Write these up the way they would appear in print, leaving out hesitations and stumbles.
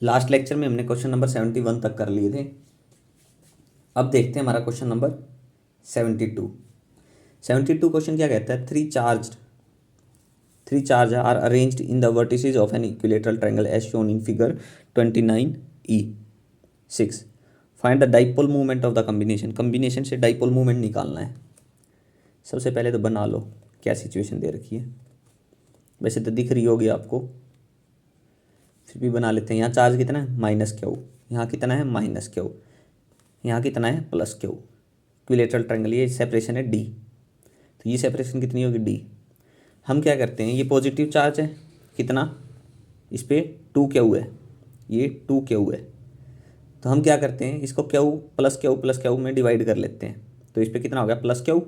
Last lecture में हमने question number 71 तक कर लिए थे। अब देखते हैं हमारा क्वेश्चन नंबर 72। 72 क्वेश्चन क्या कहता है, three charge are arranged in the vertices of an equilateral triangle as shown in figure 29E6। Find the dipole movement of the combination. Combination से डाइपोल मूवमेंट निकालना है। सबसे पहले तो बना लो क्या सिचुएशन दे रखी है, वैसे तो दिख रही होगी आपको, फिर भी बना लेते हैं। यहाँ चार्ज कितना है, -Q। यहाँ कितना है, -Q। यहाँ कितना है, +Q। इक्विलेटरल ट्रायंगल, ये सेपरेशन है D, तो ये सेपरेशन कितनी होगी, D। हम क्या करते हैं, ये पॉजिटिव चार्ज है, कितना, इस पर 2Q है, ये 2Q है, तो हम क्या करते हैं, इसको Q + Q में डिवाइड कर लेते हैं। तो इस पर कितना हो गया, +Q,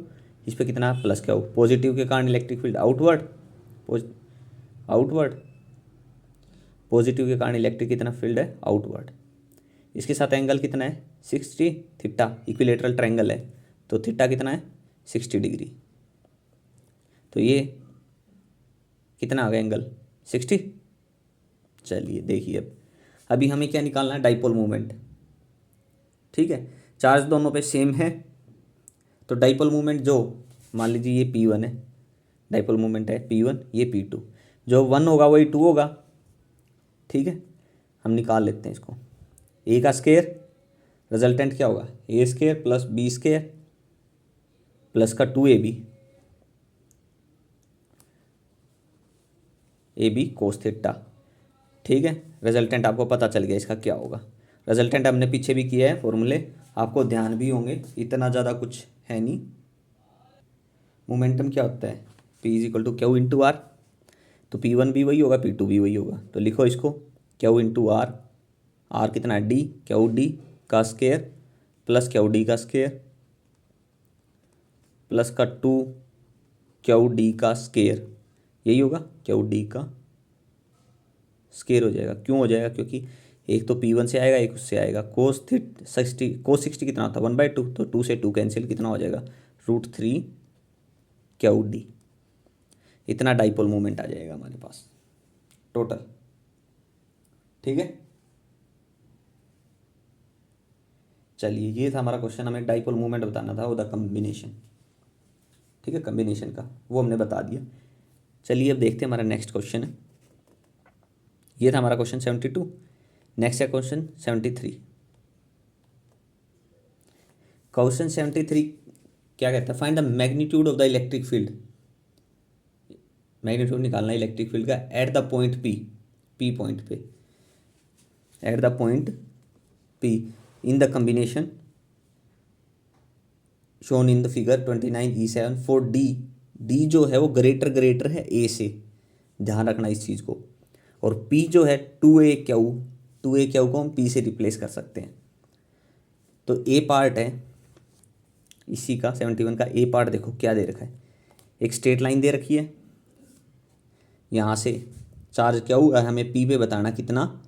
इस पर कितना है, +Q। पॉजिटिव के कारण इलेक्ट्रिक फील्ड आउटवर्ड, पॉजिटिव के कारण इलेक्ट्रिक कितना फील्ड है, आउटवर्ड। इसके साथ एंगल कितना है, 60 थीटा। इक्विलेटरल ट्रायंगल है तो थीटा कितना है, 60 डिग्री। तो ये कितना आ गया एंगल, 60। चलिए देखिए, अब अभी हमें क्या निकालना है, डाइपोल मूवमेंट। ठीक है, चार्ज दोनों पे सेम है, तो डाइपोल मूवमेंट जो, मान लीजिए ये P1 है, डाइपोल मूवमेंट है P1, ये P2, जो 1 होगा वही 2 होगा। ठीक है, हम निकाल लेते हैं इसको। ए का स्क्वायर, रिजल्टेंट क्या होगा, A² + B² प्लस का 2AB, AB cos थीटा। ठीक है, रिजल्टेंट आपको पता चल गया इसका क्या होगा। रिजल्टेंट हमने पीछे भी किया है, फॉर्मूले आपको ध्यान भी होंगे, इतना ज़्यादा कुछ है नहीं। मोमेंटम क्या होता है, P = Q × R, तो P1 भी वही होगा, P2 भी वही होगा, तो लिखो इसको Q × R। R कितना है, D, QD का स्क्वायर प्लस QD का स्क्वायर प्लस का 2QD का स्क्वायर, यही होगा, QD का स्क्वायर हो जाएगा। क्यों हो जाएगा, क्योंकि एक तो P1 से आएगा, एक उससे आएगा। cos60 कितना होता है, 1/2, तो 2 से 2 कैंसिल, कितना हो जाएगा, √3QD। इतना डाइपोल मूवमेंट आ जाएगा हमारे पास टोटल। ठीक है, चलिए ये था हमारा क्वेश्चन, हमें डाइपोल मूवमेंट बताना था, द कम्बिनेशन। ठीक है, कम्बिनेशन का वो हमने बता दिया। चलिए अब देखते हैं हमारा नेक्स्ट क्वेश्चन है। ये था हमारा क्वेश्चन 72। नेक्स्ट है क्वेश्चन 73। क्वेश्चन 73 क्या कहता है, find the magnitude of the electric field. Magnitude निकालना है इलेक्ट्रिक फील्ड का at the point P point पे, at the point P in the combination shown in the figure 29E7 for D जो है वो ग्रेटर है A से, ध्यान रखना इस चीज़ को। और P जो है 2AQ को हम P से रिप्लेस कर सकते हैं। तो A पार्ट है इसी का 71 का, A पार्ट देखो क्या दे रखा है, एक स्ट्रेट लाइन दे रखी है, यहाँ से चार्ज क्या हुआ, हमें P पे बताना कितना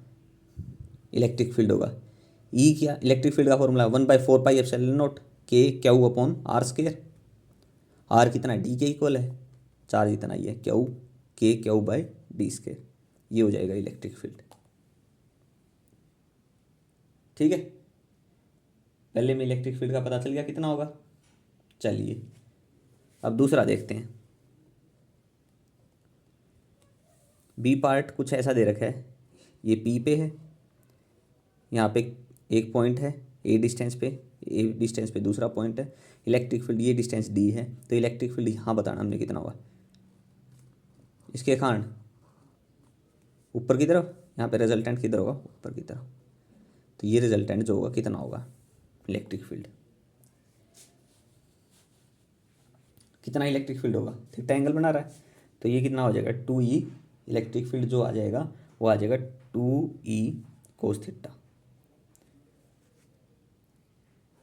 इलेक्ट्रिक फील्ड होगा। E क्या, इलेक्ट्रिक फील्ड का फॉर्मूला 1/4πε0 Q/R²। R कितना है, D के इक्वल है, चार्ज इतना ही है, Q/D², ये हो जाएगा इलेक्ट्रिक फील्ड। ठीक है, पहले में इलेक्ट्रिक फील्ड का पता चल गया कितना होगा। चलिए अब दूसरा देखते हैं। बी पार्ट कुछ ऐसा दे रखा है, ये P पे है, यहाँ पे एक पॉइंट है ए डिस्टेंस पे दूसरा पॉइंट है, इलेक्ट्रिक फील्ड ये डिस्टेंस D है, तो इलेक्ट्रिक फील्ड यहाँ बताना हमने कितना होगा। इसके कारण ऊपर की तरफ, यहाँ पे रिजल्टेंट किधर होगा, ऊपर की तरफ, तो ये रिजल्टेंट जो होगा कितना होगा, इलेक्ट्रिक फील्ड कितना इलेक्ट्रिक फील्ड होगा, थीटा एंगल बना रहा है, तो ये कितना हो जाएगा, 2E। इलेक्ट्रिक फील्ड जो आ जाएगा वो आ जाएगा 2E cos थीटा।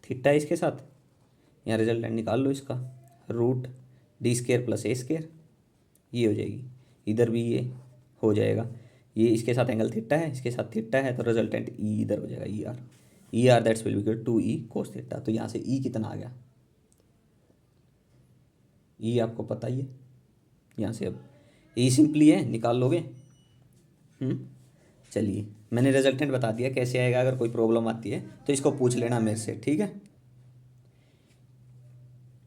थीटा इसके साथ यहाँ रिजल्टेंट निकाल लो इसका, √D² + A², ये हो जाएगी। इधर भी ये हो जाएगा, ये इसके साथ एंगल थीटा है, इसके साथ थीटा है, तो रिजल्टेंट E इधर हो जाएगा, ER that's will B 2E cos theta. तो यहाँ से E कितना आ गया, E आपको पता ही है, यहाँ से अब E सिंपली है, निकाल लोगे। चलिए मैंने रिजल्टेंट बता दिया कैसे आएगा, अगर कोई प्रॉब्लम आती है तो इसको पूछ लेना मेरे से, ठीक है।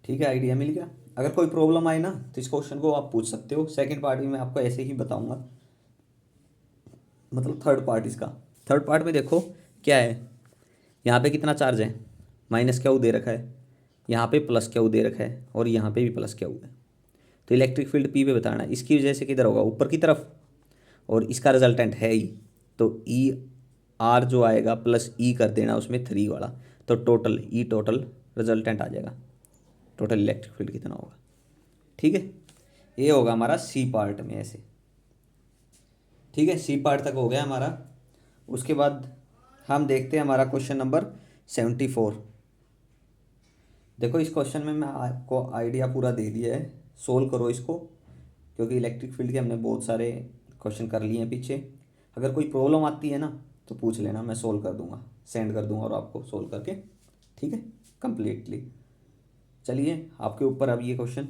ठीक है, आइडिया मिल गया। अगर कोई प्रॉब्लम आए ना तो इस क्वेश्चन को आप पूछ सकते हो। सेकंड पार्ट भी मैं आपको ऐसे ही बताऊंगा, मतलब थर्ड पार्ट इसका। थर्ड पार्ट में देखो क्या है, यहाँ पे कितना चार्ज है, माइनस क्यू दे रखा है, यहाँ पे प्लस क्यू दे रखा है, और यहाँ पे भी प्लस क्यू है। तो इलेक्ट्रिक फील्ड पी पे बताना है, इसकी वजह से किधर होगा, ऊपर की तरफ, और इसका रिजल्टेंट है ई, तो ई आर जो आएगा प्लस ई कर देना उसमें 3 वाला, तो टोटल ई टोटल रिजल्टेंट आ जाएगा, टोटल इलेक्ट्रिक फील्ड कितना होगा। ठीक है, ये होगा हमारा सी पार्ट में ऐसे। ठीक है, सी पार्ट तक हो गया हमारा। उसके बाद हम देखते हैं हमारा क्वेश्चन नंबर 74। देखो इस क्वेश्चन में मैं आपको आइडिया पूरा दे दिया है, सोल्व करो इसको, क्योंकि इलेक्ट्रिक फील्ड के हमने बहुत सारे क्वेश्चन कर लिए हैं पीछे। अगर कोई प्रॉब्लम आती है ना तो पूछ लेना, मैं सोल्व कर दूंगा, सेंड कर दूंगा और आपको सोल्व करके, ठीक है, कंप्लीटली। चलिए आपके ऊपर अब ये क्वेश्चन।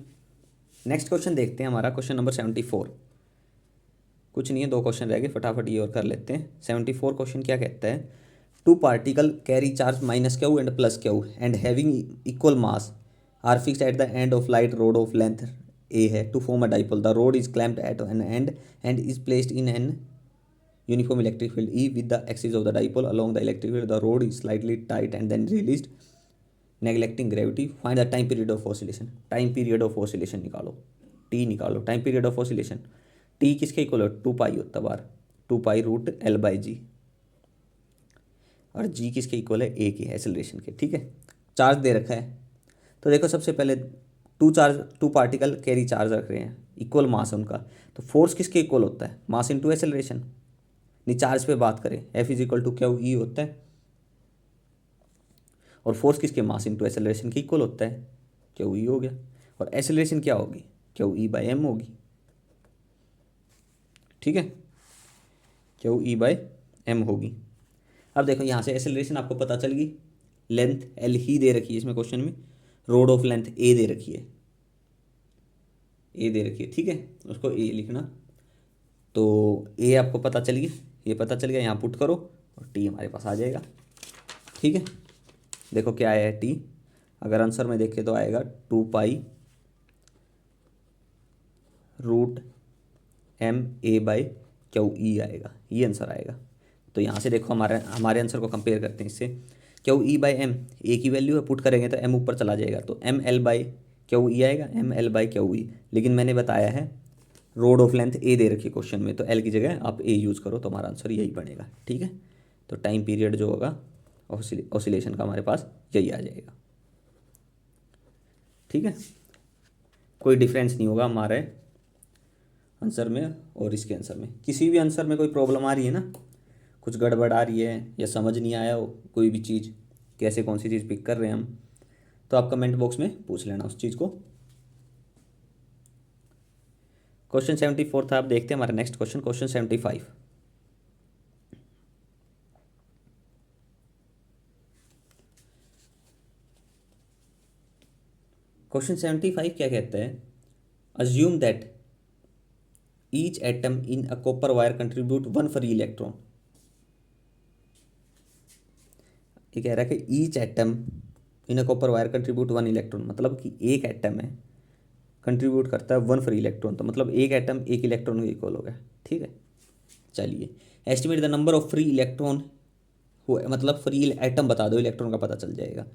नेक्स्ट क्वेश्चन देखते हैं हमारा क्वेश्चन नंबर 74। कुछ नहीं है, 2 क्वेश्चन रह गए, फटाफट ये और कर लेते हैं। 74 क्वेश्चन क्या कहता है, 2 particle carry charge minus q and plus q and having equal mass are fixed at the end of light rod of length a है to form a dipole. The rod is clamped at an end and is placed in an uniform electric field E with the axis of the dipole along the electric field. The rod is slightly tight and then released, neglecting gravity. Find the time period of oscillation. Time period of oscillation निकालो, T निकालो। Time period of oscillation, T किसके equal है, 2 पाई होता बार, 2 pi root L by जी, और G किसके equal है, A के, acceleration के। ठीक है, चार्ज दे रखा है, तो देखो सबसे पहले 2 पार्टिकल कैरी चार्ज रख रहे हैं, इक्वल मास उनका, तो फोर्स किसके इक्वल होता है, मास इनटू एक्सेलरेशन। नहीं, चार्ज पे बात करें, F is equal to q e होता है, और फोर्स किसके, मास इनटू एक्सेलरेशन के इक्वल होता है, क्यू ई हो गया। और एक्सेलरेशन क्या होगी, क्यू ई बाई एम होगी। ठीक है, क्यू ई बाई एम होगी। अब देखो यहाँ से एक्सेलरेशन आपको पता चल गई, लेंथ एल ही दे रखी है इसमें क्वेश्चन में, रोड ऑफ लेंथ ए दे रखी है, ए दे रखी है। ठीक है, उसको ए लिखना, तो ए आपको पता चल गई, ये पता चल गया, यहाँ पुट करो और टी हमारे पास आ जाएगा। ठीक है, देखो क्या आया है टी, अगर आंसर में देखें तो आएगा 2 pi root m a by q e आएगा, ये आंसर आएगा। तो यहाँ से देखो हमारे आंसर को कंपेयर करते हैं इससे, क्यू ई बाई एम, ए की वैल्यू है, पुट करेंगे तो एम ऊपर चला जाएगा, तो m l by q e आएगा, m l by q e. लेकिन मैंने बताया है रोड ऑफ लेंथ ए दे रखी है क्वेश्चन में, तो एल की जगह आप ए यूज़ करो तो हमारा आंसर यही बनेगा। ठीक है, तो टाइम पीरियड जो होगा ऑसिलेशन का हमारे पास यही आ जाएगा। ठीक है, कोई डिफरेंस नहीं होगा हमारे आंसर में और इसके आंसर में। किसी भी आंसर में कोई प्रॉब्लम आ रही है ना, कुछ गड़बड़ आ रही है या समझ नहीं आया हो कोई भी चीज़, कैसे कौन सी चीज़ पिक कर रहे हैं हम, तो आप कमेंट बॉक्स में पूछ लेना उस चीज़ को। क्वेश्चन 74 था, आप देखते हैं हमारा नेक्स्ट क्वेश्चन, क्वेश्चन 75। क्वेश्चन 75 क्या कहता है, assume that each atom in a copper wire contribute 1 free electron. ये कह रहा है कि each atom in a copper wire contribute 1 electron, मतलब कि एक एटम है कंट्रीब्यूट करता है 1 फ्री इलेक्ट्रॉन, तो मतलब एक एटम 1 इलेक्ट्रॉन के इक्वल हो गया। ठीक है, चलिए estimate the number of free electron हो, मतलब फ्री एटम बता दो, इलेक्ट्रॉन का पता चल जाएगा।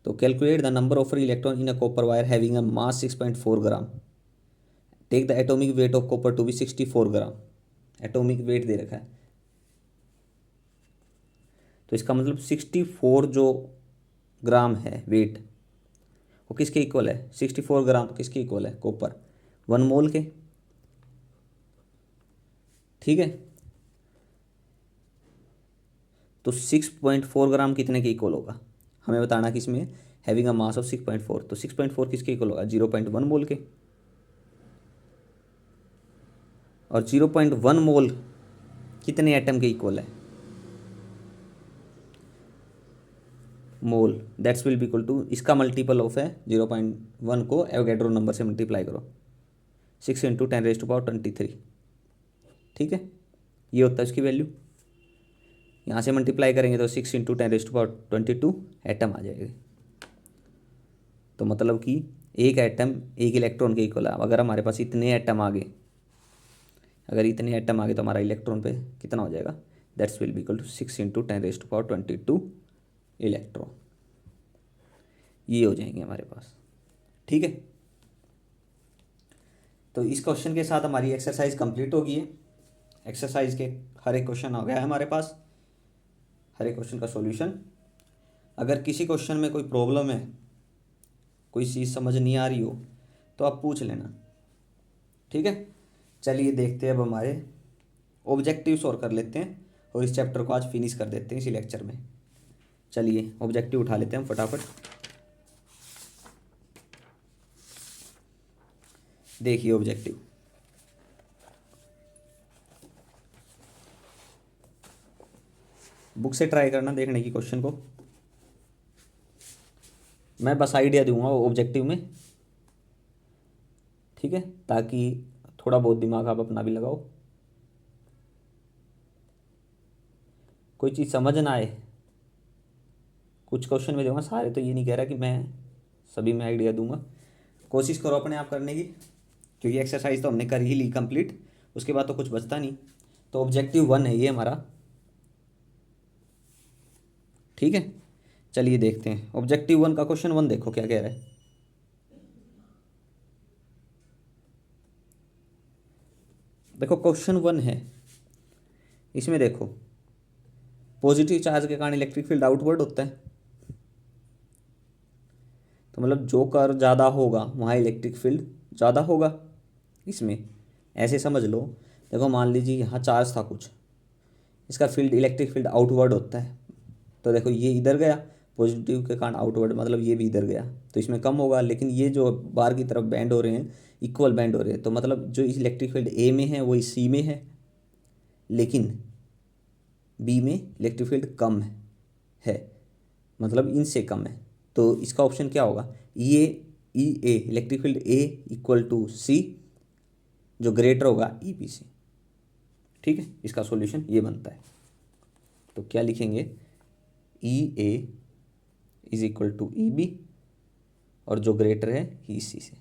तो calculate the number of free electron in a copper wire having a mass 6.4 gram, take the atomic weight of copper to be 64 gram. Atomic weight दे रखा है, तो इसका मतलब 64 जो ग्राम है वेट, वो किसके इक्वल है, 64 ग्राम किसके इक्वल है, कॉपर 1 मोल के। ठीक है, तो 6.4 ग्राम कितने के इक्वल होगा, हमें बताना कि इसमें हैविंग अ मास ऑफ 6.4, तो 6.4 किसके इक्वल होगा, 0.1 मोल के। और 0.1 मोल कितने एटम के इक्वल है, mole, that's will be equal to, इसका मल्टीपल ऑफ है 0.1 को एवोगैड्रो नंबर से मल्टीप्लाई करो, 6 × 10⁻23। ठीक है, ये होता है उसकी वैल्यू। यहाँ से मल्टीप्लाई करेंगे तो 6 × 10⁻²² एटम आ जाएगा। तो मतलब कि एक एटम एक इलेक्ट्रॉन के इक्वल है। अगर हमारे पास इतने एटम आ गए, अगर इतने एटम आ गए तो हमारा इलेक्ट्रॉन पे कितना हो जाएगा, that's will be equal to 6 × 10⁻²² electron. ये हो जाएंगे हमारे पास। ठीक है, तो इस क्वेश्चन के साथ हमारी एक्सरसाइज कंप्लीट हो गई है। एक्सरसाइज के हर एक क्वेश्चन आ गया है हमारे पास, हर एक क्वेश्चन का सॉल्यूशन। अगर किसी क्वेश्चन में कोई प्रॉब्लम है, कोई चीज़ समझ नहीं आ रही हो, तो आप पूछ लेना। ठीक है, चलिए देखते हैं अब हमारे ऑब्जेक्टिव सॉल्व कर लेते हैं और इस चैप्टर को आज फिनिश कर देते हैं इसी लेक्चर में। चलिए ऑब्जेक्टिव उठा लेते हैं हम फटाफट। देखिए ऑब्जेक्टिव, बुक से ट्राई करना देखने की क्वेश्चन को। मैं बस आइडिया दूंगा ऑब्जेक्टिव में, ठीक है, ताकि थोड़ा बहुत दिमाग आप अपना भी लगाओ। कोई चीज़ समझ ना आए, कुछ क्वेश्चन में दूंगा, सारे तो ये नहीं कह रहा कि मैं सभी में आइडिया दूंगा। कोशिश करो अपने आप करने की, क्योंकि एक्सरसाइज तो हमने कर ही ली कंप्लीट, उसके बाद तो कुछ बचता नहीं। तो ऑब्जेक्टिव 1 है ये हमारा। ठीक है, चलिए देखते हैं ऑब्जेक्टिव 1 का क्वेश्चन 1। देखो क्या कह रहा है। देखो क्वेश्चन 1 है, इसमें देखो पॉजिटिव चार्ज के कारण इलेक्ट्रिक फील्ड आउटवर्ड होता है। तो मतलब जो कर ज़्यादा होगा वहाँ इलेक्ट्रिक फील्ड ज़्यादा होगा। इसमें ऐसे समझ लो, देखो मान लीजिए यहाँ चार्ज था कुछ, इसका फील्ड इलेक्ट्रिक फील्ड आउटवर्ड होता है। तो देखो ये इधर गया, पॉजिटिव के कारण आउटवर्ड, मतलब ये भी इधर गया, तो इसमें कम होगा। लेकिन ये जो बाहर की तरफ बैंड हो रहे हैं, इक्वल बैंड हो रहे हैं, तो मतलब जो इस इलेक्ट्रिक फील्ड ए में है वो सी में है, लेकिन बी में इलेक्ट्रिक फील्ड कम है, मतलब इनसे कम है। तो इसका ऑप्शन क्या होगा, E A electric field A equal to C, जो ग्रेटर होगा ई बी से। ठीक है, इसका सॉल्यूशन ये बनता है। तो क्या लिखेंगे, E A is equal to E B, और जो ग्रेटर है ई सी से।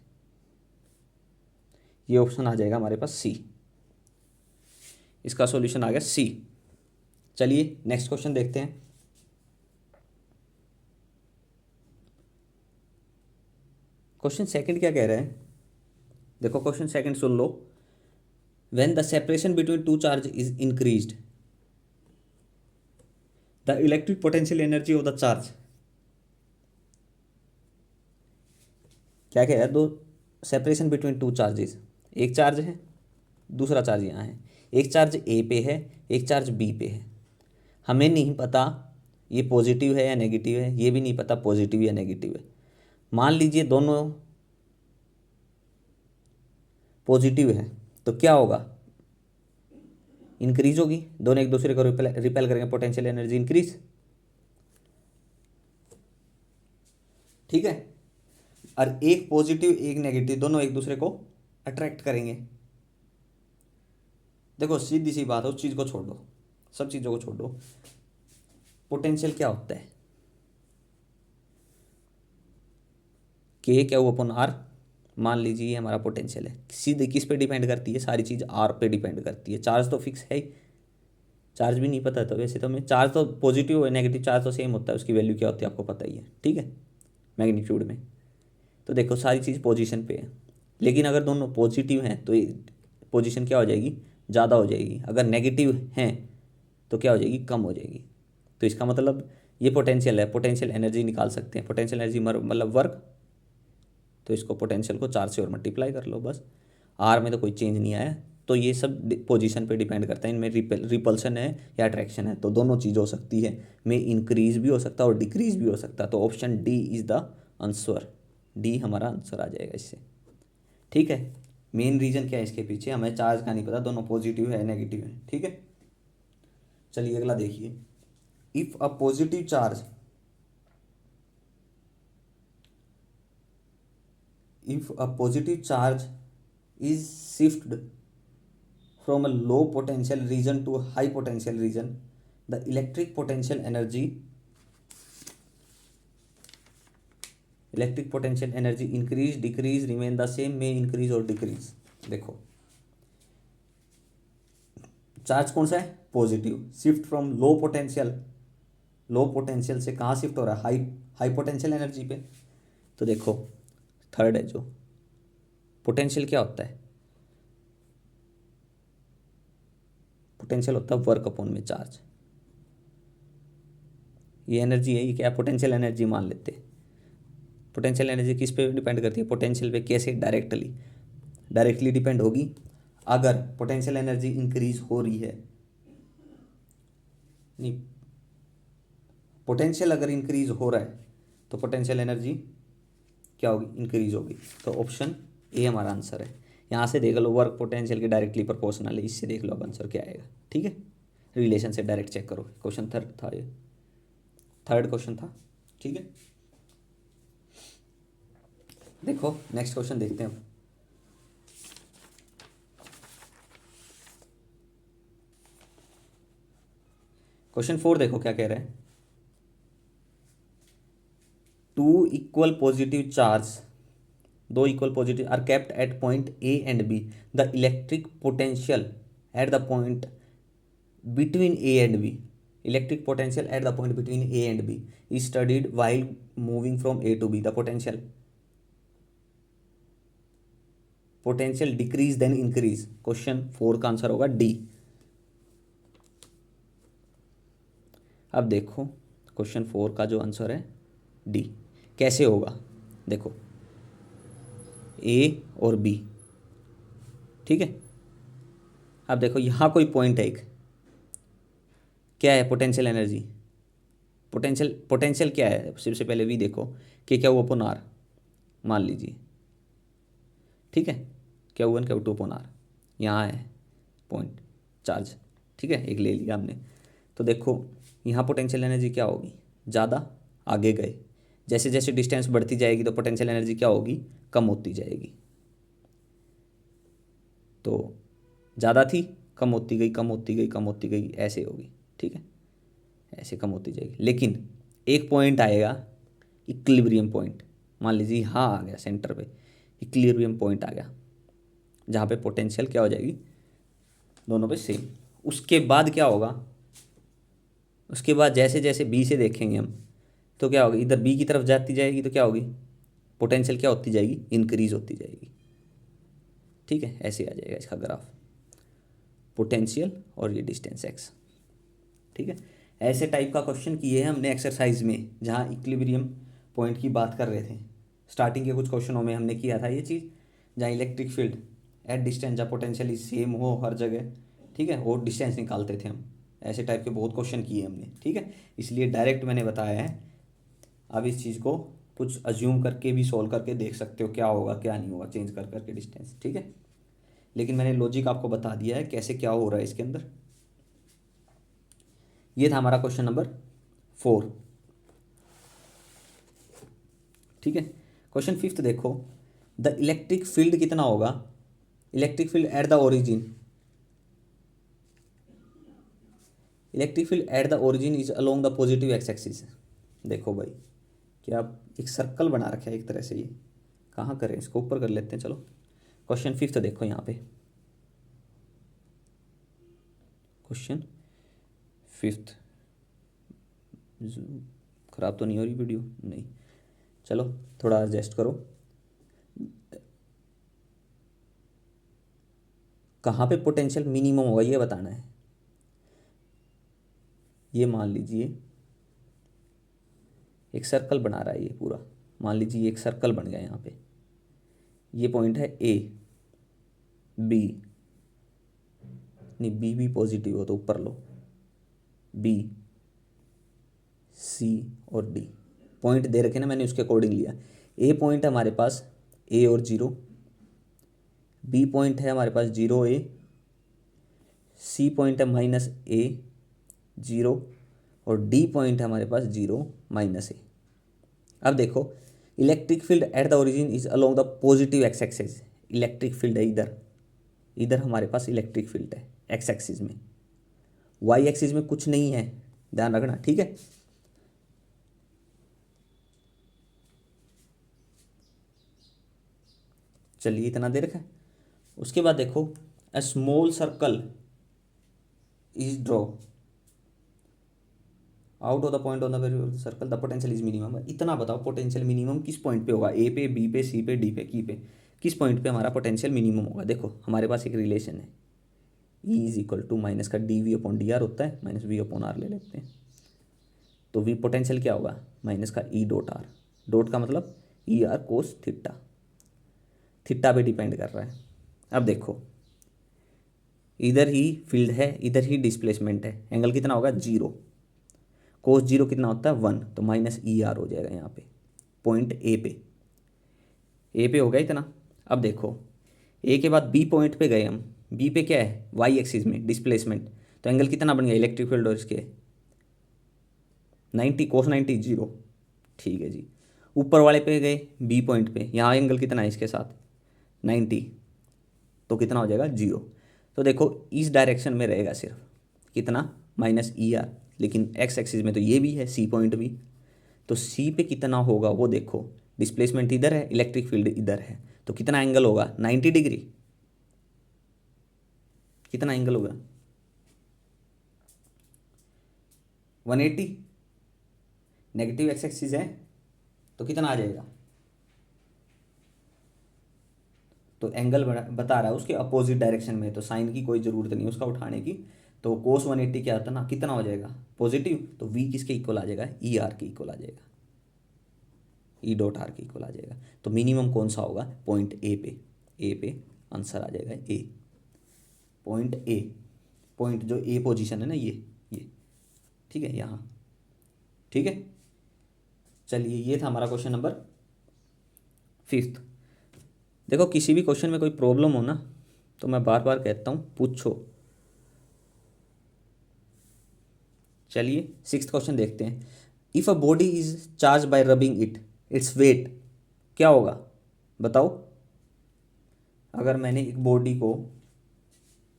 ये ऑप्शन आ जाएगा हमारे पास सी। इसका सॉल्यूशन आ गया सी। चलिए नेक्स्ट क्वेश्चन देखते हैं। क्वेश्चन सेकंड क्या कह रहा है, देखो question second soon low. When the separation between two charge is increased, the electric potential energy of the charge. क्या कह रहा है, दो सेपरेशन बिटवीन टू चार्जेस, एक चार्ज है दूसरा चार्ज यहाँ है, एक चार्ज ए पे है एक चार्ज बी पे है। हमें नहीं पता ये पॉजिटिव है या नेगेटिव है, ये भी नहीं पता पॉजिटिव या नेगेटिव है। मान लीजिए दोनों पॉजिटिव है, तो क्या होगा, इंक्रीज होगी, दोनों एक दूसरे को रिपेल करेंगे, पोटेंशियल एनर्जी इंक्रीज। ठीक है, और एक पॉजिटिव एक नेगेटिव दोनों एक दूसरे को अट्रैक्ट करेंगे। देखो सीधी सी बात है, उस चीज़ को छोड़ दो, सब चीज़ों को छोड़ दो। पोटेंशियल क्या होता है, के क्या वो अपन आर। मान लीजिए ये हमारा पोटेंशियल है, सीधे किस पे डिपेंड करती है, सारी चीज़ आर पे डिपेंड करती है। चार्ज तो फिक्स है ही, चार्ज भी नहीं पता तो वैसे तो मैं, चार्ज तो पॉजिटिव और नेगेटिव चार्ज तो सेम होता है, उसकी वैल्यू क्या होती है आपको पता ही है। ठीक है, मैग्नीट्यूड में। तो देखो सारी चीज़ पोजीशन पे है, लेकिन अगर दोनों पॉजिटिव हैं तो पोजीशन क्या हो जाएगी, ज़्यादा हो जाएगी। अगर नेगेटिव हैं तो क्या हो जाएगी, कम हो जाएगी। तो इसका मतलब ये पोटेंशियल है, पोटेंशियल एनर्जी निकाल सकते हैं। पोटेंशियल एनर्जी मतलब वर्क, तो इसको पोटेंशियल को 4 से और मल्टीप्लाई कर लो बस। आर में तो कोई चेंज नहीं आया। तो ये सब पोजीशन पे डिपेंड करता है, इनमें रिपल्सन है या अट्रैक्शन है, तो दोनों चीज़ हो सकती है। में इंक्रीज भी हो सकता है और डिक्रीज भी हो सकता है। तो option D is the answer, D हमारा आंसर आ जाएगा इससे। ठीक है, मेन रीज़न क्या है इसके पीछे, हमें चार्ज का नहीं पता, दोनों पॉजिटिव है नेगेटिव है। ठीक है, चलिए अगला देखिए। If a positive charge, if a positive charge is shifted from a low potential region to a high potential region, the electric potential energy increase, decrease, remain the same, may increase or decrease. देखो charge कौन सा है, positive, shift from low potential से कहाँ shift हो रहा है, high potential energy पे। तो देखो थर्ड है जो पोटेंशियल, क्या होता है, पोटेंशियल होता है वर्क अपॉन में चार्ज। ये एनर्जी है, ये क्या पोटेंशियल एनर्जी मान लेते हैं। पोटेंशियल एनर्जी किस पे डिपेंड करती है, पोटेंशियल पे। कैसे, डायरेक्टली डिपेंड होगी अगर पोटेंशियल एनर्जी इंक्रीज हो रही है, नहीं, पोटेंशियल अगर इंक्रीज हो रहा है तो पोटेंशियल एनर्जी क्या होगी, इंक्रीज होगी। तो ऑप्शन ए हमारा आंसर है। यहाँ से देख लो वर्क पोटेंशियल के डायरेक्टली प्रोपोर्शनल है, इससे देख लो अब आंसर क्या आएगा। ठीक है, रिलेशन से डायरेक्ट चेक करो। क्वेश्चन थर्ड क्वेश्चन था। ठीक है, देखो नेक्स्ट क्वेश्चन देखते हैं अब। क्वेश्चन 4 देखो क्या कह रहे हैं। दो equal positive are kept at point a and b, the electric potential at the point between a and b, electric potential at the point between a and b is studied while moving from a to b, the potential decrease then increase. Question 4 का answer होगा D. अब देखो question 4 का जो answer है D, कैसे होगा, देखो ए और बी। ठीक है, अब देखो यहाँ कोई पॉइंट है एक, क्या है पोटेंशियल एनर्जी, पोटेंशियल क्या है, सबसे पहले वी देखो कि क्या हुआ अपॉन आर मान लीजिए। ठीक है, क्या हुआ, क्या टू अपॉन आर, यहाँ है पॉइंट चार्ज। ठीक है, एक ले लिया हमने। तो देखो यहाँ पोटेंशियल एनर्जी क्या होगी, ज़्यादा आगे गए, जैसे जैसे डिस्टेंस बढ़ती जाएगी तो पोटेंशियल एनर्जी क्या होगी, कम होती जाएगी। तो ज़्यादा थी, कम होती गई, कम होती गई, कम होती गई, ऐसे होगी। ठीक है, ऐसे कम होती जाएगी। लेकिन एक पॉइंट आएगा, इक्विलिब्रियम पॉइंट, मान लीजिए यहाँ आ गया सेंटर पे, इक्विलिब्रियम पॉइंट आ गया जहाँ पे पोटेंशियल क्या हो जाएगी, दोनों पे सेम। उसके बाद क्या होगा, उसके बाद जैसे जैसे बी से देखेंगे हम तो क्या होगा, इधर बी की तरफ जाती जाएगी तो क्या होगी, पोटेंशियल क्या होती जाएगी, इंक्रीज होती जाएगी। ठीक है, ऐसे आ जाएगा इसका ग्राफ, पोटेंशियल और ये डिस्टेंस एक्स। ठीक है, ऐसे टाइप का क्वेश्चन किए हैं हमने एक्सरसाइज में, जहाँ इक्विलिब्रियम पॉइंट की बात कर रहे थे। स्टार्टिंग के कुछ क्वेश्चनों में हमने किया था ये चीज़, जहाँ इलेक्ट्रिक फील्ड एट डिस्टेंस, जहाँ पोटेंशियल सेम हो हर जगह। ठीक है, और डिस्टेंस निकालते थे हम, ऐसे टाइप के बहुत क्वेश्चन किए हमने। ठीक है, इसलिए डायरेक्ट मैंने बताया है। अब इस चीज़ को कुछ अज्यूम करके भी सॉल्व करके देख सकते हो, क्या होगा क्या नहीं होगा, चेंज कर करके डिस्टेंस। ठीक है, लेकिन मैंने लॉजिक आपको बता दिया है कैसे क्या हो रहा है इसके अंदर। ये था हमारा क्वेश्चन नंबर 4। ठीक है, क्वेश्चन 5 देखो, द इलेक्ट्रिक फील्ड कितना होगा, electric field at the origin, electric field at the origin is along the positive x axis. देखो भाई, क्या एक सर्कल बना रखा है एक तरह से, ये कहाँ करें, इसको ऊपर कर लेते हैं। चलो क्वेश्चन 5 देखो, यहाँ पे क्वेश्चन 5 खराब तो नहीं हो रही वीडियो, नहीं, चलो थोड़ा एडजस्ट करो। कहाँ पे पोटेंशियल मिनिमम होगा ये बताना है। ये मान लीजिए एक सर्कल बना रहा है ये पूरा, मान लीजिए एक सर्कल बन गया यहाँ पे, ये पॉइंट है ए, बी, नहीं बी भी पॉजिटिव हो तो ऊपर लो, बी, सी और डी पॉइंट दे रखे ना मैंने, उसके अकॉर्डिंग लिया। ए पॉइंट है हमारे पास ए और 0, बी पॉइंट है हमारे पास 0 ए, सी पॉइंट है माइनस ए 0 और डी पॉइंट है हमारे पास 0 माइनस ए। अब देखो electric field at the origin is along the positive x axis, electric field है इधर, इधर हमारे पास इलेक्ट्रिक फील्ड है एक्स एक्सिस में, वाई एक्सिस में कुछ नहीं है, ध्यान रखना, ठीक है। चलिए इतना दे रखा है। उसके बाद देखो, a small circle is draw out of the point on the circle, the potential is minimum. इतना बताओ पोटेंशियल मिनिमम किस पॉइंट पे होगा, ए पे, बी पे, सी पे, डी पे, की पे, किस पॉइंट पे हमारा पोटेंशियल मिनिमम होगा। देखो हमारे पास एक रिलेशन है, ई इज इक्वल टू माइनस का D we upon D R होता है, माइनस वी अपॉन आर ले लेते हैं। तो वी पोटेंशियल क्या होगा, माइनस का ई डॉट आर, डॉट का मतलब E R cos theta, theta पे डिपेंड कर रहा है। अब देखो इधर ही फील्ड है, इधर ही डिस्प्लेसमेंट है, एंगल कितना होगा, जीरो, कोस जीरो कितना होता है 1, तो माइनस ई आर हो जाएगा यहाँ पे पॉइंट ए पे हो गया इतना। अब देखो ए के बाद बी पॉइंट पे गए हम, बी पे क्या है, वाई एक्सिस में डिस्प्लेसमेंट, तो एंगल कितना बन गया इलेक्ट्रिक फील्ड और इसके 90, कोस 90 जीरो, ठीक है जी। ऊपर वाले पे गए बी पॉइंट पे, यहाँ एंगल कितना है इसके साथ 90, तो कितना हो जाएगा जीरो। तो देखो इस डायरेक्शन में रहेगा सिर्फ कितना, माइनस ई आर, लेकिन एक्स एक्सिस में तो ये भी है सी पॉइंट भी, तो सी पे कितना होगा वो देखो, डिस्प्लेसमेंट इधर है, इलेक्ट्रिक फील्ड इधर है, तो कितना एंगल होगा 90 डिग्री, कितना एंगल होगा 180, नेगेटिव एक्स एक्सिस है तो कितना आ जाएगा, तो एंगल बता रहा है उसके अपोजिट डायरेक्शन में, तो साइन की कोई ज़रूरत नहीं उसका उठाने की। तो कोस 180 क्या होता है ना, कितना हो जाएगा पॉजिटिव, तो वी किसके इक्वल आ जाएगा, ई आर के इक्वल आ जाएगा, ई डॉट आर के इक्वल आ जाएगा। तो मिनिमम कौन सा होगा, पॉइंट ए पे आंसर आ जाएगा ए, पॉइंट ए, पॉइंट जो ए पोजीशन है ना ये ठीक है यहाँ, ठीक है। चलिए ये था हमारा क्वेश्चन नंबर 5। देखो किसी भी क्वेश्चन में कोई प्रॉब्लम हो ना, तो मैं बार बार कहता हूँ पूछो। चलिए 6th क्वेश्चन देखते हैं। If a body is charge by rubbing its weight क्या होगा, बताओ। अगर मैंने एक बॉडी को,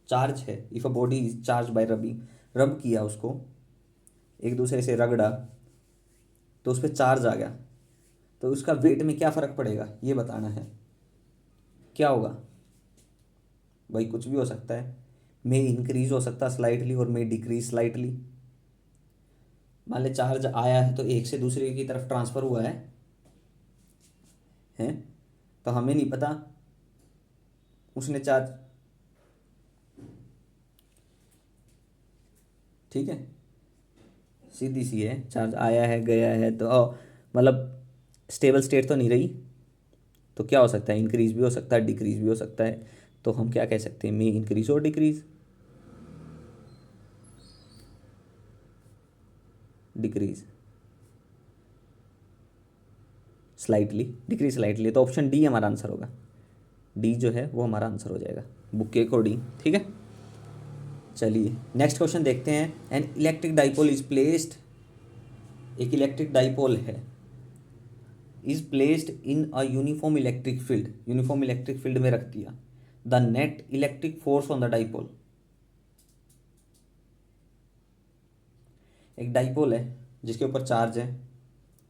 चार्ज है, if a body is charge by rubbing, रब किया उसको, एक दूसरे से रगड़ा, तो उस पर चार्ज आ गया, तो उसका वेट में क्या फ़र्क पड़ेगा ये बताना है, क्या होगा। भाई कुछ भी हो सकता है, मे इंक्रीज हो सकता है स्लाइटली और मे डिक्रीज स्लाइटली। मान ले चार्ज आया है तो एक से दूसरे की तरफ ट्रांसफ़र हुआ है तो हमें नहीं पता उसने चार्ज, ठीक है, सीधी सी है, चार्ज आया है गया है तो मतलब स्टेबल स्टेट तो नहीं रही, तो क्या हो सकता है, इंक्रीज भी हो सकता है डिक्रीज भी हो सकता है। तो हम क्या कह सकते हैं, मे इंक्रीज और decrease, decrease slightly, decrease slightly, तो ऑप्शन डी हमारा आंसर होगा, डी जो है वो हमारा आंसर हो जाएगा बुक के अकॉर्डिंग, ठीक है। चलिए नेक्स्ट क्वेश्चन देखते हैं। N electric dipole is placed, एक इलेक्ट्रिक डाइपोल है, is placed in a uniform electric field, uniform electric field में रख दिया, the net electric force on the dipole. एक डाइपोल है जिसके ऊपर चार्ज है,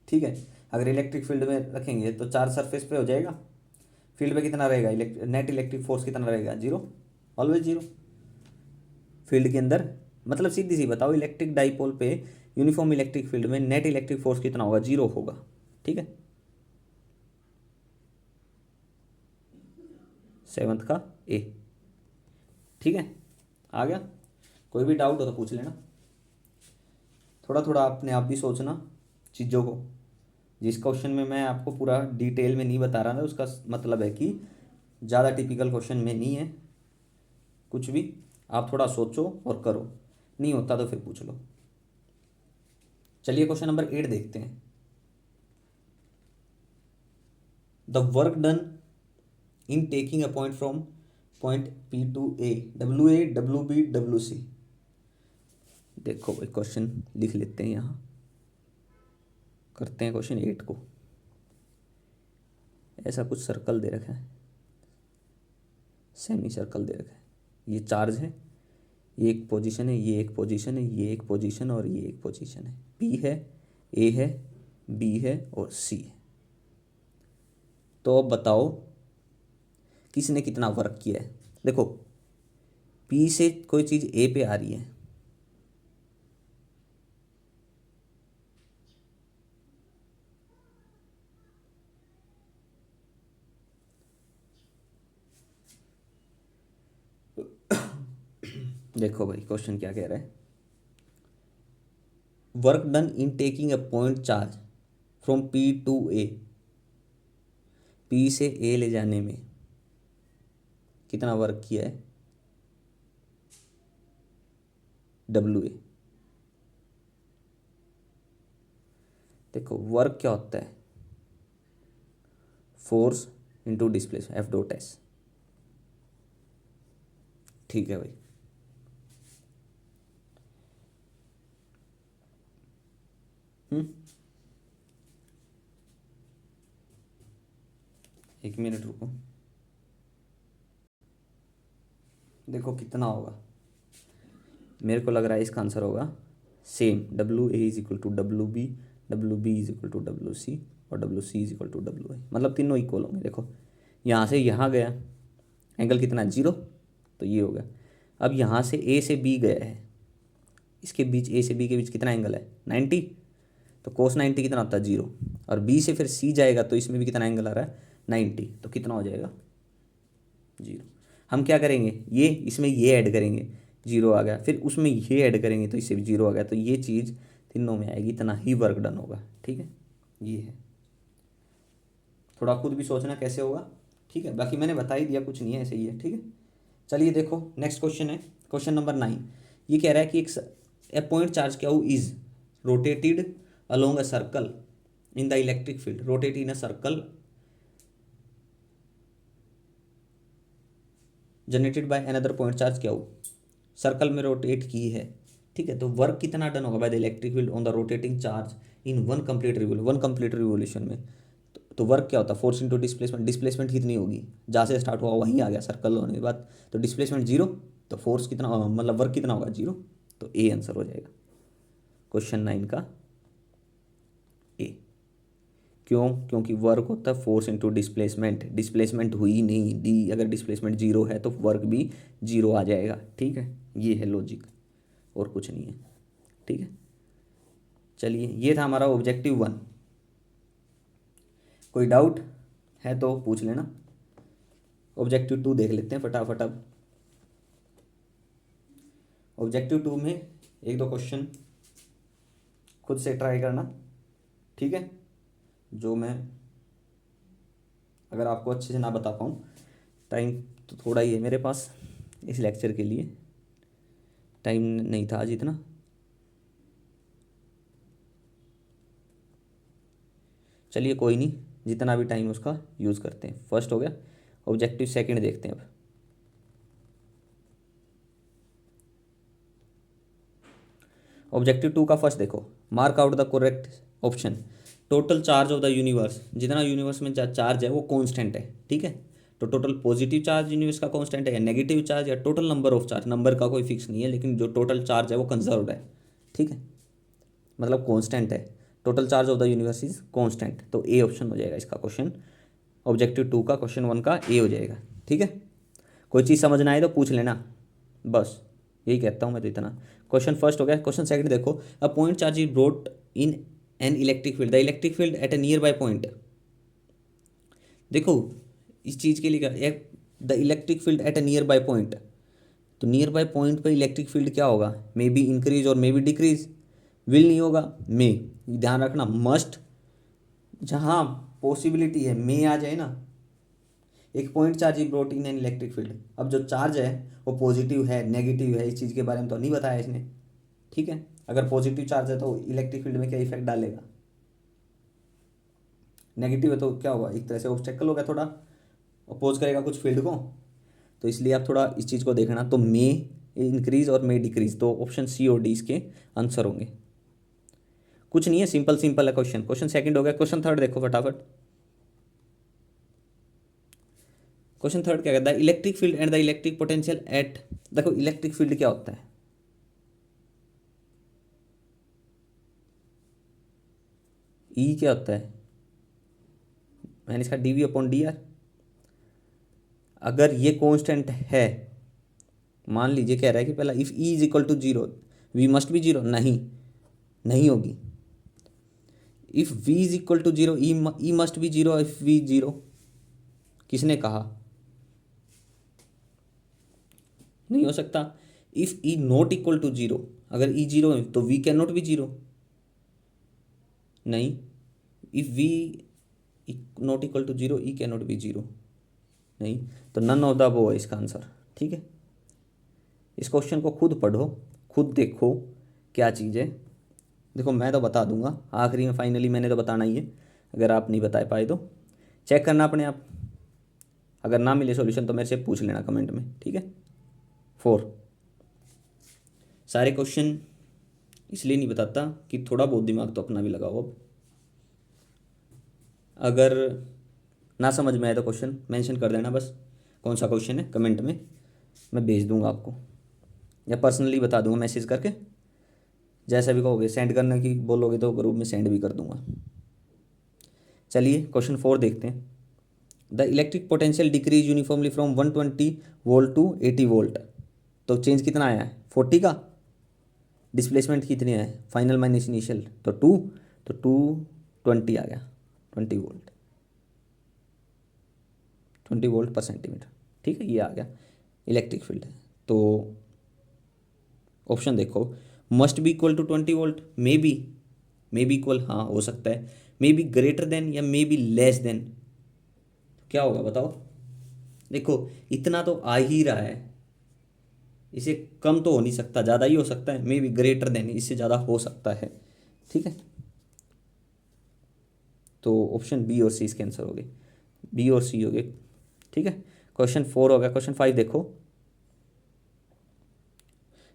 ठीक है, अगर इलेक्ट्रिक फील्ड में रखेंगे तो चार्ज सरफेस पे हो जाएगा, फील्ड पे कितना रहेगा, नेट इलेक्ट्रिक फोर्स कितना रहेगा, जीरो, ऑलवेज जीरो फील्ड के अंदर। मतलब सीधी सी बताओ, इलेक्ट्रिक डाइपोल पे यूनिफॉर्म इलेक्ट्रिक फील्ड में नेट इलेक्ट्रिक फोर्स कितना होगा, जीरो होगा, ठीक है। 7th का ए, ठीक है। आ गया, कोई भी डाउट हो तो पूछ लेना, थोड़ा थोड़ा अपने आप भी सोचना चीज़ों को। जिस क्वेश्चन में मैं आपको पूरा डिटेल में नहीं बता रहा था उसका मतलब है कि ज़्यादा टिपिकल क्वेश्चन में नहीं है कुछ भी, आप थोड़ा सोचो और करो, नहीं होता तो फिर पूछ लो। चलिए क्वेश्चन नंबर 8 देखते हैं। The work done in taking a point from point P to A W B W C. देखो भाई क्वेश्चन लिख लेते हैं यहाँ, करते हैं क्वेश्चन 8 को। ऐसा कुछ सर्कल दे रखा है, सेमी सर्कल दे रखा है, ये चार्ज है, ये एक पोजीशन है, ये एक पोजीशन है, ये एक पोजीशन और ये एक पोजीशन है। पी है, ए है, बी है और सी है। तो अब बताओ किसने कितना वर्क किया है। देखो पी से कोई चीज़ ए पे आ रही है, देखो भाई क्वेश्चन क्या कह रहा है। Work done in taking a point charge from p to a, p से ए ले जाने में कितना वर्क किया है, डब्ल्यू ए। देखो वर्क क्या होता है, force into displacement, F dot S. ठीक है भाई। एक मिनट रुको, देखो कितना होगा। मेरे को लग रहा है इसका आंसर होगा same, W A is equal to W B is equal to W C और W C is equal to W A, मतलब तीनों इक्वल होंगे। देखो यहाँ से यहाँ गया, एंगल कितना है, 0, तो ये हो गया। अब यहाँ से ए से बी गया है, इसके बीच ए से बी के बीच कितना एंगल है, 90, तो कोस 90 कितना होता है, 0। और बी से फिर सी जाएगा तो इसमें भी कितना एंगल आ रहा है, 90, तो कितना हो जाएगा, 0। हम क्या करेंगे, ये इसमें ये ऐड करेंगे, 0 आ गया, फिर उसमें ये ऐड करेंगे तो इससे भी 0 आ गया, तो ये चीज़ तीनों में आएगी, इतना ही वर्क डन होगा। ठीक है, ये है। थोड़ा खुद भी सोचना कैसे होगा, ठीक है। बाकी मैंने बता ही दिया, कुछ नहीं है, ऐसे ही है। ठीक है, चलिए देखो नेक्स्ट क्वेश्चन है, क्वेश्चन नंबर 9। ये कह रहा है कि एक पॉइंट चार्ज क्या हो is rotated along a circle in the electric field, rotate in a circle generated by another point charge क्या हो, सर्कल में रोटेट की है। ठीक है, तो वर्क कितना डन होगा by the electric field on the rotating charge in one complete revolution में। तो वर्क क्या होता है, फोर्स इंटू डिस्प्लेसमेंट, डिस्प्लेसमेंट कितनी होगी, जहाँ से स्टार्ट हुआ वहीं आ गया सर्कल होने के बाद, तो डिस्प्लेसमेंट 0, तो फोर्स कितना मतलब वर्क कितना होगा, 0, तो ए आंसर हो जाएगा क्वेश्चन 9 का ए। क्यों, क्योंकि वर्क होता है फोर्स इंटू डिस्प्लेसमेंट, डिस्प्लेसमेंट हुई नहीं डी, अगर डिस्प्लेसमेंट 0 है तो वर्क भी 0 आ जाएगा। ठीक है, ये है लॉजिक, और कुछ नहीं है। ठीक है, चलिए ये था हमारा ऑब्जेक्टिव 1। कोई डाउट है तो पूछ लेना। ऑब्जेक्टिव 2 देख लेते हैं फटाफट। अब ऑब्जेक्टिव 2 में एक दो क्वेश्चन खुद से ट्राई करना, ठीक है, जो मैं अगर आपको अच्छे से ना बता पाऊँ, टाइम तो थोड़ा ही है मेरे पास इस लेक्चर के लिए, टाइम नहीं था आज इतना। चलिए कोई नहीं, जितना भी टाइम उसका यूज़ करते हैं। फर्स्ट हो गया ऑब्जेक्टिव, सेकंड देखते हैं अब। ऑब्जेक्टिव 2 का फर्स्ट देखो, mark out the correct option. Total charge of the universe, जितना यूनिवर्स में चार्ज है वो कांस्टेंट है। ठीक है, तो टोटल पॉजिटिव चार्ज यूनिवर्स का कांस्टेंट है या नेगेटिव चार्ज या total number of charge, number का कोई फिक्स नहीं है, लेकिन जो टोटल चार्ज है वो कंजर्व्ड है। ठीक है, मतलब कांस्टेंट है, total charge of the universe is constant, तो ए ऑप्शन हो जाएगा इसका क्वेश्चन। ऑब्जेक्टिव 2 का क्वेश्चन 1 का ए हो जाएगा। ठीक है, कोई चीज़ समझ ना आए तो पूछ लेना, बस यही कहता हूँ मैं तो इतना। क्वेश्चन फर्स्ट हो गया। क्वेश्चन सेकंड देखो, अ point charge is brought in an electric field, the electric field at A near by point. देखो इस चीज़ के लिए क्या, the electric field at A near by point, तो नियर बाय पॉइंट पे इलेक्ट्रिक फील्ड क्या होगा, मे बी इंक्रीज और मे बी डिक्रीज, विल नहीं होगा, मे, ध्यान रखना मस्ट, जहाँ पॉसिबिलिटी है मे आ जाए ना। एक point charge is brought in an electric field, अब जो चार्ज है वो पॉजिटिव है नेगेटिव है, इस चीज़ के बारे में तो नहीं बताया इसने। ठीक है, अगर पॉजिटिव चार्ज है तो इलेक्ट्रिक फील्ड में क्या इफेक्ट डालेगा, नेगेटिव है तो क्या होगा, एक तरह से ऑब्स्टेकल होगा, थोड़ा अपोज करेगा कुछ फील्ड को, तो इसलिए आप थोड़ा इस चीज़ को देखना। तो मे इंक्रीज और मे डिक्रीज, तो ऑप्शन सी और डी इसके आंसर होंगे। कुछ नहीं है, सिंपल सिंपल है क्वेश्चन। क्वेश्चन सेकंड हो गया। क्वेश्चन थर्ड देखो फटाफट। क्वेश्चन थर्ड क्या कहता है, electric field and the electric potential at, देखो इलेक्ट्रिक फील्ड क्या होता है, ई क्या होता है, मैंने इसका d we upon D r. अगर ये कांस्टेंट है, मान लीजिए कह रहा है कि पहला if E is equal to zero V must be zero, नहीं नहीं होगी। If V is equal to zero E must be zero if V zero, किसने कहा, नहीं हो सकता। If E not equal to zero, अगर ई जीरो है तो V can not be zero, नहीं। If V not equal to zero E can not be zero, नहीं। तो नन ऑफ द अबव है इसका आंसर, ठीक है। इस क्वेश्चन को खुद पढ़ो, खुद देखो क्या चीज़ है। देखो मैं तो बता दूंगा आखिरी में, फाइनली मैंने तो बताना ही है, अगर आप नहीं बता पाए तो चेक करना अपने आप, अगर ना मिले सॉल्यूशन तो मेरे से पूछ लेना कमेंट में, ठीक है। 4 सारे क्वेश्चन इसलिए नहीं बताता कि थोड़ा बहुत दिमाग तो अपना भी लगाओ। अब अगर ना समझ में आए तो क्वेश्चन मेंशन कर देना, बस कौन सा क्वेश्चन है कमेंट में, मैं भेज दूंगा आपको, या पर्सनली बता दूंगा मैसेज करके, जैसा भी कहोगे। सेंड करने की बोलोगे तो ग्रुप में सेंड भी कर दूंगा। चलिए क्वेश्चन 4 देखते हैं। The electric potential decrease uniformly from 120 volt to 80 volt, तो चेंज कितना आया है 40 का, डिस्प्लेसमेंट कितनी है फाइनल माइनस इनिशियल, तो 2, तो 220 आ गया, 20 वोल्ट, 20 वोल्ट पर सेंटीमीटर, ठीक है, ये आ गया इलेक्ट्रिक फील्ड। तो ऑप्शन देखो, must be equal to 20 volt, may be equal, हाँ हो सकता है, मे बी ग्रेटर देन या मे बी लेस देन, क्या होगा बताओ। देखो इतना तो आ ही रहा है, इसे कम तो हो नहीं सकता, ज़्यादा ही हो सकता है, मे बी ग्रेटर देन, इससे ज़्यादा हो सकता है, ठीक है। तो ऑप्शन बी और सी इसके आंसर हो गए, बी और सी हो गए, ठीक है। क्वेश्चन 4 हो गया। क्वेश्चन 5 देखो,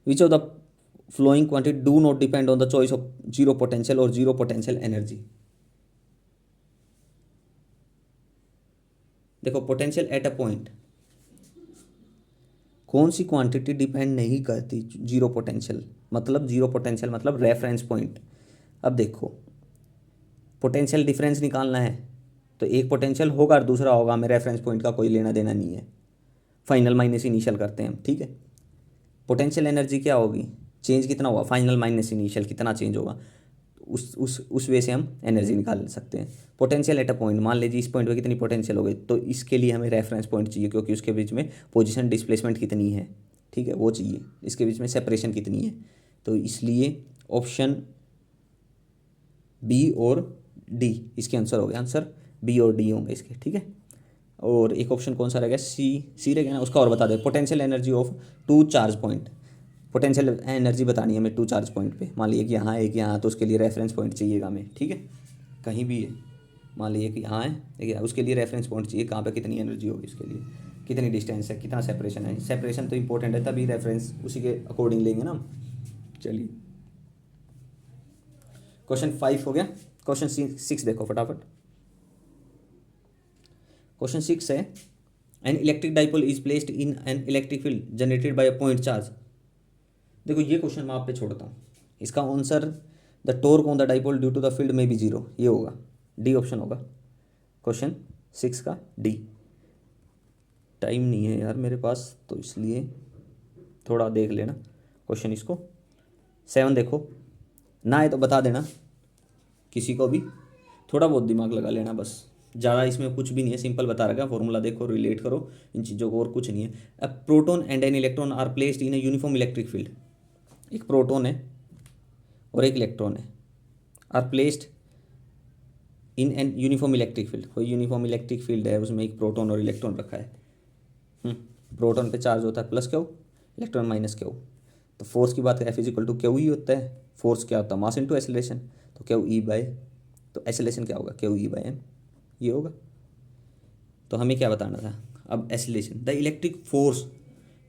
which of the flowing quantity do not depend on the choice of zero potential और जीरो पोटेंशियल एनर्जी। देखो पोटेंशियल एट अ पॉइंट, कौन सी क्वांटिटी डिपेंड नहीं करती जीरो पोटेंशियल, मतलब जीरो पोटेंशियल मतलब रेफरेंस पॉइंट। अब देखो पोटेंशियल डिफरेंस निकालना है तो एक पोटेंशियल होगा और दूसरा होगा, हमें रेफरेंस पॉइंट का कोई लेना देना नहीं है, फाइनल माइनस इनिशियल करते हैं हम, ठीक है। पोटेंशियल एनर्जी क्या होगी, चेंज कितना होगा, फाइनल माइनस इनिशियल कितना चेंज होगा, उस वे से हम एनर्जी निकाल सकते हैं। पोटेंशियल एट अ पॉइंट, मान लीजिए इस पॉइंट पे कितनी पोटेंशियल हो गई, तो इसके लिए हमें रेफरेंस पॉइंट चाहिए, क्योंकि उसके बीच में पोजीशन डिस्प्लेसमेंट कितनी है, ठीक है, वो चाहिए, इसके बीच में सेपरेशन कितनी है। तो इसलिए ऑप्शन बी और डी इसके आंसर हो गया, आंसर बी और डी होंगे इसके, ठीक है। और एक ऑप्शन कौन सा रह गया, सी रह गया ना, उसका और बता दे, potential energy of 2 charge point, potential energy बतानी है हमें 2 चार्ज पॉइंट पे, मान लीजिए कि यहाँ एक यहाँ, तो उसके लिए रेफरेंस पॉइंट चाहिएगा हमें, ठीक है, कहीं भी है, मान लीजिए कि यहाँ है एक, उसके लिए रेफरेंस पॉइंट चाहिए, कहाँ पे कितनी एनर्जी होगी, इसके लिए कितनी डिस्टेंस है, कितना सेपरेशन है, सेपरेशन तो इंपॉर्टेंट है, तभी रेफरेंस उसी के अकॉर्डिंग लेंगे ना। चलिए क्वेश्चन 5 हो गया। क्वेश्चन 6 देखो फटाफट। क्वेश्चन 6 है, an electric dipole is placed in an electric field generated by a point charge. देखो ये क्वेश्चन मैं आप पे छोड़ता हूँ, इसका answer the torque on the dipole due to the field में बी जीरो, ये होगा, डी ऑप्शन होगा क्वेश्चन 6 का, डी। टाइम नहीं है यार मेरे पास, तो इसलिए थोड़ा देख लेना क्वेश्चन इसको। 7 देखो, ना है तो बता देना, किसी को भी थोड़ा बहुत दिमाग लगा लेना बस, ज़्यादा इसमें कुछ भी नहीं है, सिंपल बता रखा, फॉर्मूला देखो, रिलेट करो इन चीज़ों को, और कुछ नहीं है। A proton and an electron are placed in a uniform electric field, एक प्रोटॉन है और एक इलेक्ट्रॉन है, are placed in an uniform electric field, कोई यूनिफॉर्म इलेक्ट्रिक फील्ड है, उसमें एक प्रोटॉन और इलेक्ट्रॉन रखा है। प्रोटॉन पे चार्ज होता है plus Q, electron minus Q, तो फोर्स की बात करें F is equal to Q ही होता है, फोर्स क्या होता है मास इंटू एक्सेलरेशन, तो क्यू ई बाय, तो एक्सेलरेशन क्या होगा क्यू ई बाय एम, ये होगा। तो हमें क्या बताना था अब, acceleration, the electric force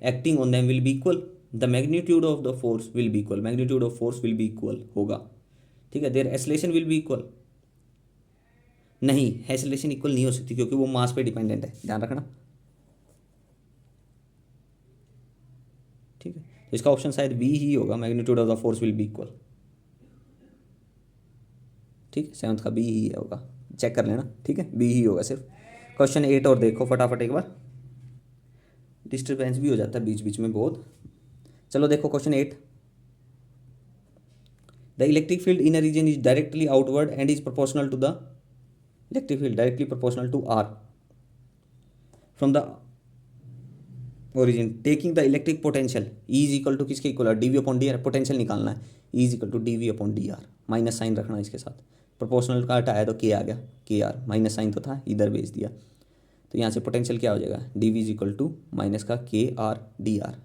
acting on them will be equal, the magnitude of the force will be equal, magnitude of force will be equal होगा, ठीक है। Their acceleration will be equal, नहीं एक्सेलरेशन इक्वल नहीं हो सकती, क्योंकि वो मास पे डिपेंडेंट है, ध्यान रखना, इसका ऑप्शन शायद बी ही होगा, magnitude of the force will be equal. ठीक है, सेवन्थ का बी ही होगा, चेक कर लेना। ठीक है, बी ही होगा सिर्फ। क्वेश्चन 8 और देखो फटाफट एक बार, डिस्टर्बेंस भी हो जाता है बीच बीच में बहुत। चलो देखो question 8, the electric field in a region is directly outward and is proportional to the electric field directly proportional to r from the origin, taking the electric potential e is equal to किसके equal है, d we upon D r, potential निकालना है, ई is equal to d we upon D r, minus sign रखना है इसके साथ, proportional का हटाया तो के आ गया, के आर, माइनस साइन तो था इधर भेज दिया, तो यहाँ से पोटेंशियल क्या हो जाएगा, d v is equal to minus का के आर डी आर,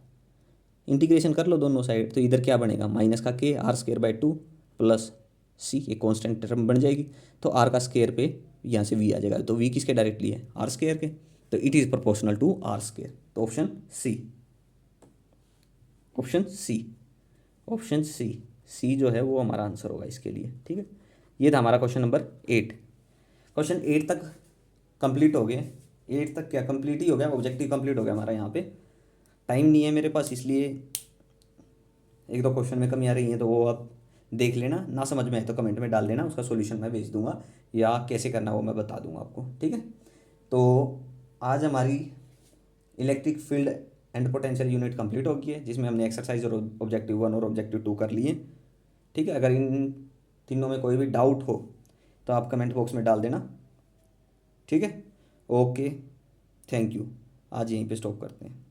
इंटीग्रेशन कर लो दोनों साइड, तो इधर क्या बनेगा, माइनस का के आर स्केयर बाई 2 प्लस सी, ये कॉन्स्टेंट टर्म बन जाएगी, तो आर का स्केयर पे यहाँ से वी आ जाएगा, तो वी किसके डायरेक्टली है, आर स्केयर के, तो it is proportional to R square, तो option C, option C, option C, C जो है वो हमारा आंसर होगा इसके लिए। ठीक है, ये था हमारा क्वेश्चन नंबर 8। क्वेश्चन 8 तक कंप्लीट हो गए, 8 तक क्या कंप्लीट ही हो गया, ऑब्जेक्टिव कंप्लीट हो गया हमारा। यहाँ पे टाइम नहीं है मेरे पास, इसलिए एक दो क्वेश्चन में कमी आ रही है, तो वो आप देख लेना, ना समझ में आए तो कमेंट में डाल देना, उसका सॉल्यूशन मैं भेज दूंगा, या कैसे करना वो मैं बता दूंगा आपको। ठीक है, तो आज हमारी electric field and potential unit complete हो गई है, जिसमें हमने एक्सरसाइज और ऑब्जेक्टिव 1 और ऑब्जेक्टिव 2 कर लिए। ठीक है, अगर इन तीनों में कोई भी डाउट हो तो आप कमेंट बॉक्स में डाल देना। ठीक है, ओके, थैंक यू, आज यहीं पे स्टॉप करते हैं।